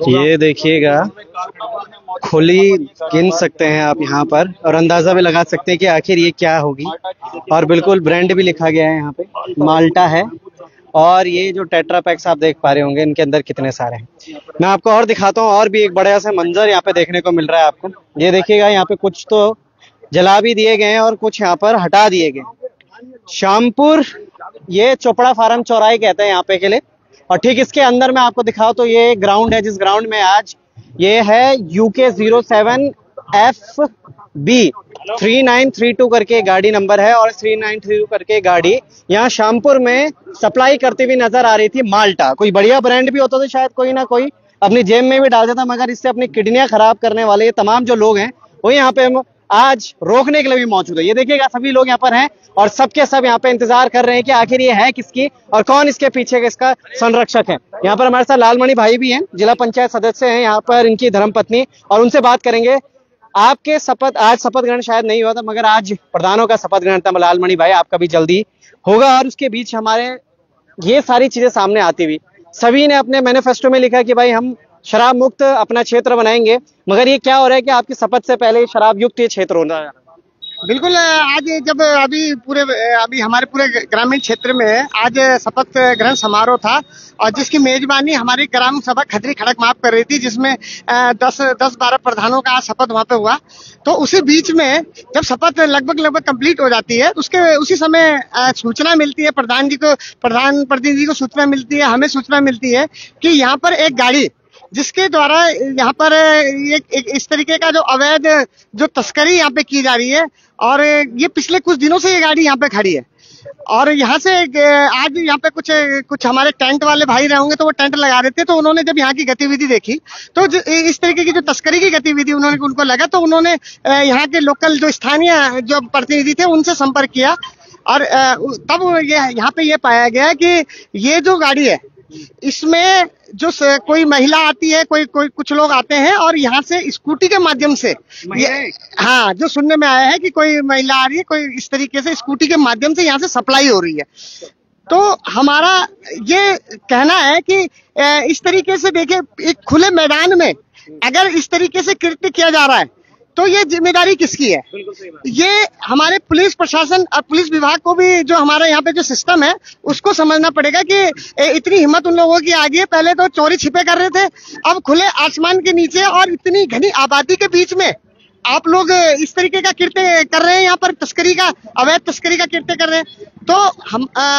ये देखिएगा, खुली गिन सकते हैं आप यहाँ पर और अंदाजा भी लगा सकते हैं कि आखिर ये क्या होगी। और बिल्कुल ब्रांड भी लिखा गया है यहाँ पे, माल्टा है। और ये जो टेट्रा पैक्स आप देख पा रहे होंगे, इनके अंदर कितने सारे हैं। मैं आपको और दिखाता हूँ, और भी एक बड़ा सा मंजर यहाँ पे देखने को मिल रहा है आपको। ये देखिएगा, यहाँ पे कुछ तो जला भी दिए गए हैं और कुछ यहाँ पर हटा दिए गए। श्यामपुर, ये चोपड़ा फार्म चौराहे कहते हैं यहाँ पे के लिए। और ठीक इसके अंदर मैं आपको दिखाऊं तो ये ग्राउंड है, जिस ग्राउंड में आज ये है UK 07FB 3932 करके गाड़ी नंबर है। और 3932 करके गाड़ी यहाँ श्यामपुर में सप्लाई करती हुई नजर आ रही थी। माल्टा कोई बढ़िया ब्रांड भी होता तो शायद कोई ना कोई अपनी जेब में भी डाल देता, मगर इससे अपनी किडनियां खराब करने वाले तमाम जो लोग हैं वो यहाँ पे आज रोकने के लिए भी मौजूद है। ये देखिएगा, सभी लोग यहाँ पर हैं और सबके सब यहाँ पे इंतजार कर रहे हैं कि आखिर ये है किसकी और कौन इसके पीछे इसका संरक्षक है। यहाँ पर हमारे साथ लालमणि भाई भी हैं, जिला पंचायत सदस्य हैं यहाँ पर, इनकी धर्मपत्नी, और उनसे बात करेंगे। आपके शपथ, आज शपथ ग्रहण शायद नहीं हुआ था, मगर आज प्रधानों का शपथ ग्रहण था। लालमणि भाई, आपका भी जल्दी होगा। और उसके बीच हमारे ये सारी चीजें सामने आती हुई, सभी ने अपने मैनिफेस्टो में लिखा कि भाई हम शराब मुक्त अपना क्षेत्र बनाएंगे, मगर ये क्या हो रहा है कि आपकी शपथ से पहले शराब युक्त ये क्षेत्र हो रहा है। बिल्कुल, आज जब अभी हमारे पूरे ग्रामीण क्षेत्र में आज शपथ ग्रहण समारोह था और जिसकी मेजबानी हमारी ग्राम सभा खतरी खड़क माफ कर रही थी, जिसमें 10-12 प्रधानों का शपथ वहां पे हुआ। तो उसी बीच में जब शपथ लगभग कंप्लीट हो जाती है, उसी समय सूचना मिलती है, प्रधान प्रतिनिधि को सूचना मिलती है, हमें सूचना मिलती है कि यहाँ पर एक गाड़ी जिसके द्वारा यहाँ पर एक इस तरीके का जो अवैध जो तस्करी यहाँ पे की जा रही है, और ये पिछले कुछ दिनों से ये गाड़ी यहाँ पे खड़ी है। और यहाँ से आज यहाँ पे कुछ हमारे टेंट वाले भाई रहे होंगे, तो वो टेंट लगा रहे थे, तो उन्होंने जब यहाँ की गतिविधि देखी तो इस तरीके की जो तस्करी की गतिविधि उनको लगा, तो उन्होंने यहाँ के लोकल जो स्थानीय जो प्रतिनिधि थे उनसे संपर्क किया। और तब यहाँ पे ये पाया गया कि ये जो गाड़ी है इसमें जो कोई महिला आती है, कुछ लोग आते हैं और यहाँ से स्कूटी के माध्यम से, हाँ, जो सुनने में आया है कि कोई महिला आ रही है, कोई इस तरीके से स्कूटी के माध्यम से यहाँ से सप्लाई हो रही है। तो हमारा ये कहना है कि इस तरीके से देखिए, एक खुले मैदान में अगर इस तरीके से कृत्य किया जा रहा है तो ये जिम्मेदारी किसकी है? ये हमारे पुलिस प्रशासन और पुलिस विभाग को भी, जो हमारा यहाँ पे जो सिस्टम है उसको समझना पड़ेगा कि इतनी हिम्मत उन लोगों की आ गई है। पहले तो चोरी छिपे कर रहे थे, अब खुले आसमान के नीचे और इतनी घनी आबादी के बीच में आप लोग इस तरीके का कृत्य कर रहे हैं, यहाँ पर तस्करी का, अवैध तस्करी का कृत्य कर रहे हैं। तो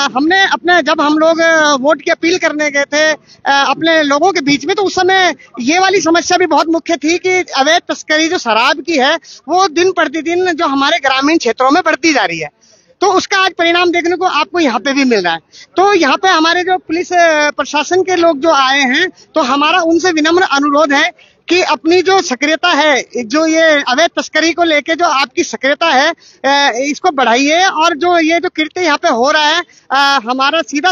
हमने अपने, जब हम लोग वोट की अपील करने गए थे अपने लोगों के बीच में, तो उस समय ये वाली समस्या भी बहुत मुख्य थी कि अवैध तस्करी जो शराब की है वो दिन प्रतिदिन जो हमारे ग्रामीण क्षेत्रों में बढ़ती जा रही है। तो उसका आज परिणाम देखने को आपको यहाँ पे भी मिल रहा है। तो यहाँ पे हमारे जो पुलिस प्रशासन के लोग जो आए हैं, तो हमारा उनसे विनम्र अनुरोध है कि अपनी जो सक्रियता है, जो ये अवैध तस्करी को लेके जो आपकी सक्रियता है, इसको बढ़ाइए। और जो ये जो कृत्य यहाँ पे हो रहा है, हमारा सीधा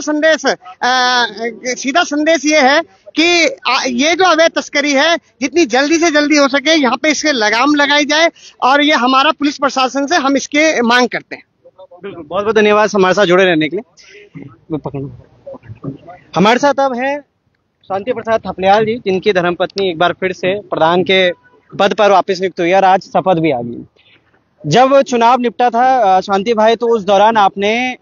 संदेश ये है कि ये जो अवैध तस्करी है जितनी जल्दी से जल्दी हो सके यहाँ पे इसके लगाम लगाई जाए, और ये हमारा पुलिस प्रशासन से हम इसके मांग करते हैं। बिल्कुल, बहुत बहुत धन्यवाद हमारे साथ जुड़े रहने के लिए। हमारे साथ अब है शांति प्रसाद थपलियाल जी, जिनकी धर्मपत्नी एक बार फिर से प्रधान के पद पर वापस नियुक्त हुई और आज शपथ भी आ गई। जब चुनाव निपटा था शांति भाई, तो उस दौरान आपने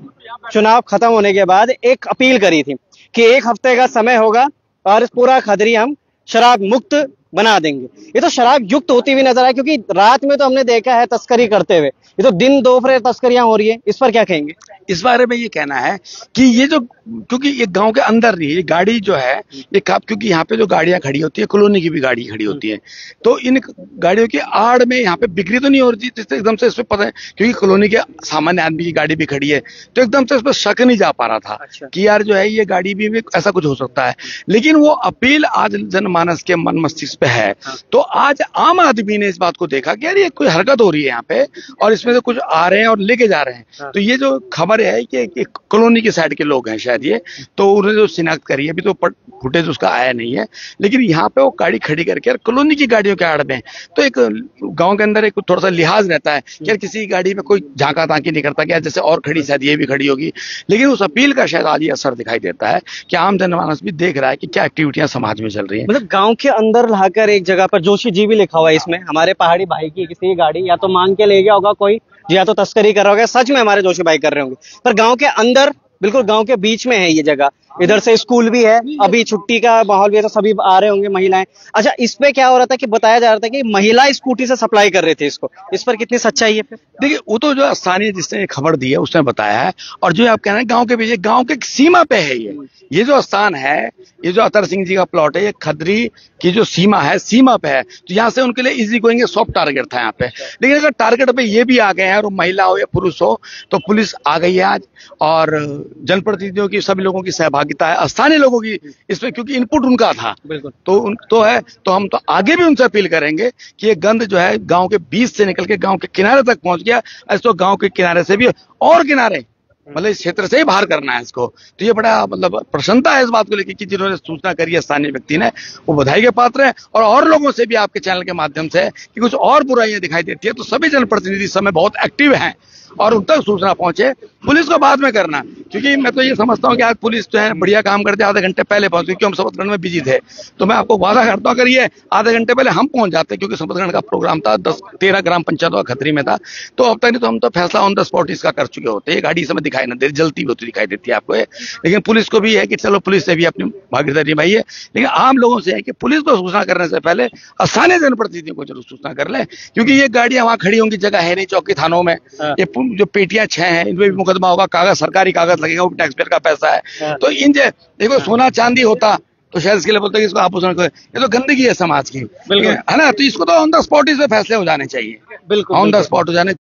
चुनाव खत्म होने के बाद एक अपील करी थी कि 1 हफ्ते का समय होगा और पूरा खदरी हम शराब मुक्त बना देंगे। ये तो शराब युक्त होती हुई नजर आए, क्योंकि रात में तो हमने देखा है तस्करी करते हुए, ये तो दिन दोपहर तस्करियां हो रही है। इस पर क्या कहेंगे? इस बारे में ये कहना है कि ये जो, क्योंकि ये गांव के अंदर नहीं है, ये गाड़ी जो है ये क्योंकि यहाँ पे जो गाड़ियां खड़ी होती है, कॉलोनी की भी गाड़ी खड़ी होती है, तो इन गाड़ियों की आड़ में यहाँ पे बिक्री तो नहीं हो रही, जिससे एकदम से इस पर पता है, क्योंकि कॉलोनी के सामान्य आदमी की गाड़ी भी खड़ी है, तो एकदम से इस पर शक नहीं जा पा रहा था कि यार जो है ये गाड़ी भी ऐसा कुछ हो सकता है। लेकिन वो अपील आज जनमानस के मन मस्तिष्क पे है। तो आज आम आदमी ने इस बात को देखा कि यार ये कोई हरकत हो रही है यहाँ पे और इसमें से कुछ आ रहे हैं और लेके जा रहे हैं। तो ये जो खबर है कि कॉलोनी के साइड के लोग हैं शायद ये, तो उन्होंने जो शिनाख्त करी है, अभी तो फुटेज उसका आया नहीं है, लेकिन यहाँ पे वो गाड़ी खड़ी करके यार कॉलोनी की गाड़ियों के आड़ में, तो एक गाँव के अंदर एक थोड़ा सा लिहाज रहता है कि यार किसी गाड़ी में कोई झांका तांकी नहीं करता कि जैसे और खड़ी शायद ये भी खड़ी होगी। लेकिन उस अपील का शायद आज ये असर दिखाई देता है कि आम जनमानस भी देख रहा है कि क्या एक्टिविटियां समाज में चल रही है। मतलब गांव के अंदर लाकर एक जगह पर जोशी जी भी लिखा हुआ है इसमें, हमारे पहाड़ी भाई की किसी की गाड़ी या तो मांग के ले गया होगा कोई, या तो तस्करी कर रहा होगा, सच में हमारे जोशी भाई कर रहे होंगे। पर गांव के अंदर, बिल्कुल गांव के बीच में है ये जगह, इधर से स्कूल भी है, अभी छुट्टी का माहौल भी है तो सभी आ रहे होंगे महिलाएं। अच्छा, इस पे क्या हो रहा था कि बताया जा रहा था कि महिला स्कूटी से सप्लाई कर रहे थे इसको, इस पर कितनी सच्चाई है फिर? देखिए, वो तो जो स्थानीय जिसने ये खबर दी है उसने बताया है, और जो आप कह रहे हैं गांव के पीछे, गांव के सीमा पे है ये जो स्थान है, ये जो अतर सिंह जी का प्लॉट है, ये खदरी की जो सीमा है, सीमा पे है। तो यहाँ से उनके लिए इजी गोइंग सॉफ्ट टारगेट था यहाँ पे। लेकिन अगर टारगेट पे ये भी आ गए हैं और महिला हो या पुरुष हो, तो पुलिस आ गई है आज, और जनप्रतिनिधियों की, सभी लोगों की सहभागिता है, स्थानीय लोगों की इसमें, क्योंकि इनपुट उनका था। बिल्कुल। तो हम तो आगे भी उनसे अपील करेंगे कि ये गंद जो है गांव के बीच से निकल के गांव के किनारे तक पहुंच गया, ऐसे तो गांव के किनारे से भी और किनारे, मतलब इस क्षेत्र से ही बाहर करना है इसको। तो ये बड़ा मतलब प्रसन्नता है इस बात को लेकर कि जिन्होंने सूचना करी है स्थानीय व्यक्ति ने, वो बधाई के पात्र है। और लोगों से भी आपके चैनल के माध्यम से कि कुछ और बुराइयां दिखाई देती है तो सभी जनप्रतिनिधि इस समय बहुत एक्टिव हैं और उन तक सूचना पहुंचे। पुलिस को बाद में करना, क्योंकि मैं तो ये समझता हूँ कि आज पुलिस जो है बढ़िया काम करते, आधे घंटे पहले पहुंचे, क्योंकि हम शपथग्रहण में बिजी थे। तो मैं आपको वादा करता हूँ, अगर ये आधे घंटे पहले हम पहुंच जाते, क्योंकि शपथग्रहण का प्रोग्राम था 13 ग्राम पंचायतों का खतरी में था, तो अब तक नहीं तो हम तो फैसला ऑन द स्पॉट इसका कर चुके होते। ये गाड़ी समय दिखाई ना दे, जलती होती दिखाई देती है आपको। लेकिन पुलिस को भी है कि चलो, पुलिस से भी अपनी भागीदारी निभाई है, लेकिन आम लोगों से है कि पुलिस को सूचना करने से पहले स्थानीय जनप्रतिनिधियों को जरूर सूचना कर ले, क्योंकि ये गाड़ियां वहां खड़ी होंगी, जगह है नहीं चौकी थानों में। ये जो पेटियां 6 हैं, इनमें भी मुकदमा होगा, कागज सरकारी कागज लगेगा, वो टैक्स पेयर का पैसा है। तो इन देखो, सोना चांदी होता तो शायद इसके लिए बोलते हैं कि इसको आभूषण, ये तो गंदगी है समाज की, है ना। तो इसको तो ऑन द स्पॉट इसमें फैसले हो जाने चाहिए, बिल्कुल ऑन द स्पॉट हो जाने।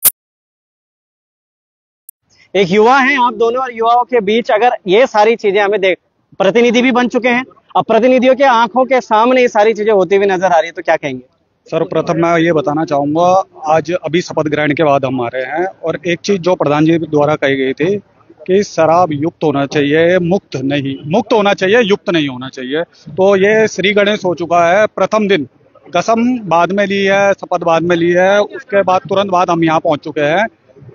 एक युवा है आप दोनों, और युवाओं के बीच अगर ये सारी चीजें हमें प्रतिनिधि भी बन चुके हैं, अब प्रतिनिधियों के आंखों के सामने ये सारी चीजें होती हुई नजर आ रही है, तो क्या कहेंगे? सर्वप्रथम मैं ये बताना चाहूंगा, आज अभी शपथ ग्रहण के बाद हम आ रहे हैं, और एक चीज जो प्रधान जी द्वारा कही गई थी कि शराब युक्त होना चाहिए, मुक्त होना चाहिए, युक्त नहीं होना चाहिए। तो ये श्री गणेश हो चुका है। प्रथम दिन कसम बाद में ली है, शपथ बाद में ली है, उसके बाद तुरंत बाद हम यहाँ पहुंच चुके हैं,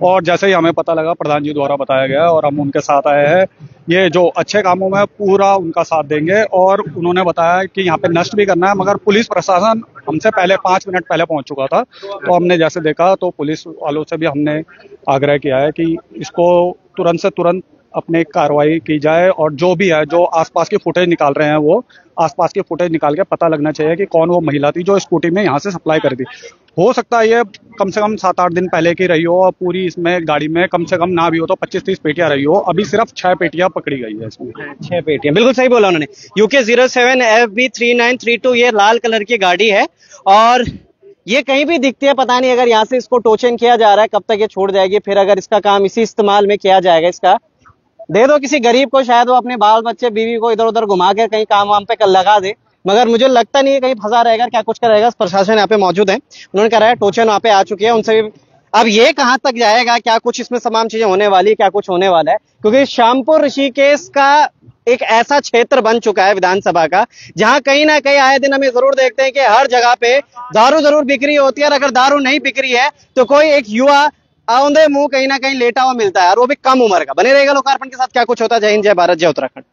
और जैसे ही हमें पता लगा प्रधान जी द्वारा बताया गया और हम उनके साथ आए हैं। ये जो अच्छे कामों में पूरा उनका साथ देंगे, और उन्होंने बताया कि यहाँ पे नष्ट भी करना है, मगर पुलिस प्रशासन हमसे पहले 5 मिनट पहले पहुंच चुका था। तो हमने जैसे देखा तो पुलिस वालों से भी हमने आग्रह किया है कि इसको तुरंत से तुरंत अपनी कार्रवाई की जाए, और जो भी है, जो आसपास की फुटेज निकाल रहे हैं, वो आसपास की फुटेज निकाल के पता लगना चाहिए कि कौन वो महिला थी जो स्कूटी में यहाँ से सप्लाई कर दी। हो सकता है ये कम से कम 7-8 दिन पहले की रही हो, और पूरी इसमें गाड़ी में कम से कम ना भी हो तो 25-30 पेटियां रही हो। अभी सिर्फ 6 पेटियां पकड़ी गई है इसमें। 6 पेटियां, बिल्कुल सही बोला उन्होंने। UK 07 FB3932 ये लाल कलर की गाड़ी है, और ये कहीं भी दिखती है, पता नहीं अगर यहाँ से इसको टोचन किया जा रहा है कब तक ये छोड़ जाएगी। फिर अगर इसका काम इसी इस्तेमाल में किया जाएगा, इसका दे दो किसी गरीब को, शायद वो अपने बाल बच्चे बीवी को इधर उधर घुमा के कहीं काम वाम पे कल लगा दे, मगर मुझे लगता नहीं है कहीं फंसा रहेगा, क्या कुछ करेगा। प्रशासन यहाँ पे मौजूद है, उन्होंने कहा है टोचन वहाँ पे आ चुकी है, उनसे भी अब ये कहाँ तक जाएगा, क्या कुछ इसमें तमाम चीजें होने वाली है, क्या कुछ होने वाला है, क्योंकि श्यामपुर ऋषिकेश का एक ऐसा क्षेत्र बन चुका है विधानसभा का, जहां कहीं ना कहीं आए दिन हमें जरूर देखते हैं कि हर जगह पे दारू जरूर बिक्री होती है, और अगर दारू नहीं बिक्री है तो कोई एक युवा औंधे मुंह कहीं ना कहीं लेटा हुआ मिलता है, और वो भी कम उम्र का। बने रहेगा लोकार्पण के साथ, क्या कुछ होता है। जय हिंद, जय भारत, जय उत्तराखंड।